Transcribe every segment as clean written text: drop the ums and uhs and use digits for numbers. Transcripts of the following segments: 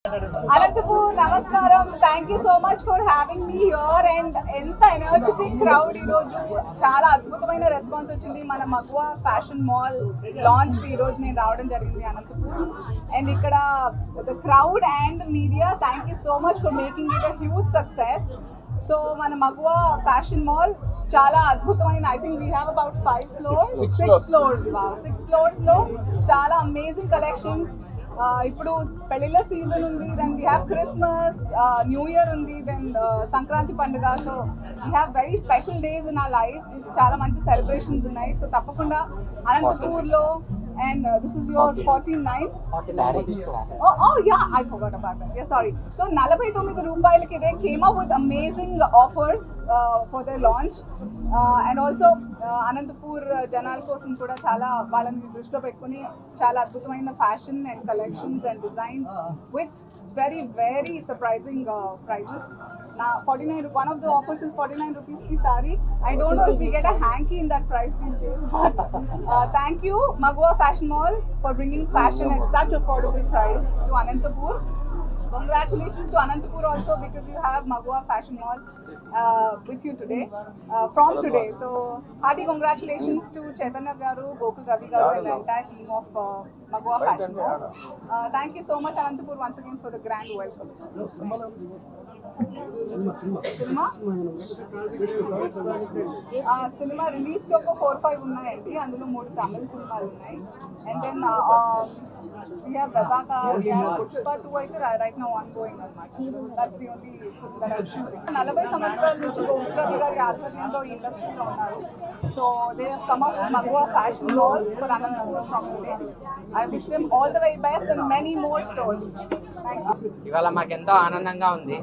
Anantapur, Namaskaram. Thank you so much for having me here. And enta energetic crowd ee roju chaala adbhutamaina response vachindi mana Magwa Fashion Mall launch ki ee roju nenu raavadam jarigindi Anantapur. And ikkada the crowd and media, thank you so much for making it a huge success. So mana Magwa Fashion Mall చాలా అద్భుతమైన, I think we have about 5 floors, 6 floors. Wow, 6 floors లో చాలా amazing collections. ఇప్పుడు పెళ్ళిళ్ళ season ఉంది, then we have Christmas, New Year ఉంది, then Sankranti పండుగ. So we have very special days in our life. చాలా మంచి సెలబ్రేషన్స్ ఉన్నాయి. సో తప్పకుండా అనంతపూర్లో. And this is your 49. Oh yeah, I forgot about that. Yeah, sorry. So 49 రూపాయలకి they came up with amazing offers for their launch. And also Anantapur జనాల కోసం కూడా చాలా వాళ్ళని దృష్టిలో పెట్టుకుని చాలా అద్భుతమైన fashion and collections and designs with very very surprising prices. Now 49, one of the offers is 49 rupees ki sari. I don't know if we get a hanky in that price these days, but thank you Magwa Fashion Mall for bringing fashion at such affordable price to Anantapur. Congratulations to Anantapur also, because you have Magwa Fashion Mall with you today, from today. So hearty congratulations to Chaitanya Garu, Gokul Ravi Garu and the entire team of Magwa Fashion Mall. Thank you so much Anantapur once again for the grand welcome. Cinema release కి ఒక 4-5 ఉన్నాయండి, అందులో 3 తమిళ సినిమాలు ఉన్నాయి. And then we have Razaka, we have Pushpa 2 అయితే right now ongoing అన్నమాట. That's the only film that I'm shooting. 40 సంవత్సరాల నుంచి గోకుల్ రవి గారి ఆధ్వర్యంలో ఈ ఇండస్ట్రీలో ఉన్నారు. So they have come up with Magwa Fashion Mall for Anantapur from today. I wish them all the very best and many more stores. Thank you. ఇవాళ మాకెంతో ఆనందంగా ఉంది.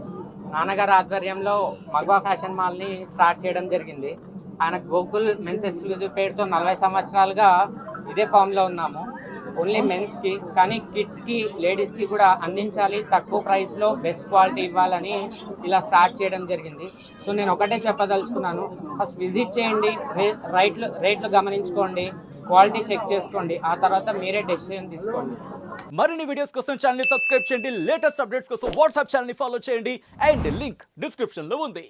నాన్నగారి ఆధ్వర్యంలో మగ్వా ఫ్యాషన్ మాల్ని స్టార్ట్ చేయడం జరిగింది. ఆయన గోకుల్ మెన్స్ ఎక్స్క్లూజివ్ పేరుతో 40 సంవత్సరాలుగా ఇదే ఫామ్లో ఉన్నాము. ఓన్లీ మెన్స్కి, కానీ కిడ్స్కి, లేడీస్కి కూడా అందించాలి, తక్కువ ప్రైస్లో బెస్ట్ క్వాలిటీ ఇవ్వాలని ఇలా స్టార్ట్ చేయడం జరిగింది. సో నేను ఒకటే చెప్పదలుచుకున్నాను, ఫస్ట్ విజిట్ చేయండి, రేట్లు గమనించుకోండి, క్వాలిటీ చెక్ చేసుకోండి, ఆ తర్వాత మీరే డెసిషన్ తీసుకోండి. మరిన్ని వీడియోస్ కోసం ఛానల్ ని సబ్స్క్రైబ్ చేయండి, లేటెస్ట్ అప్డేట్స్ కోసం వాట్సాప్ ఛానల్ ని ఫాలో చేయండి, అండ్ లింక్ డిస్క్రిప్షన్ లో ఉంది.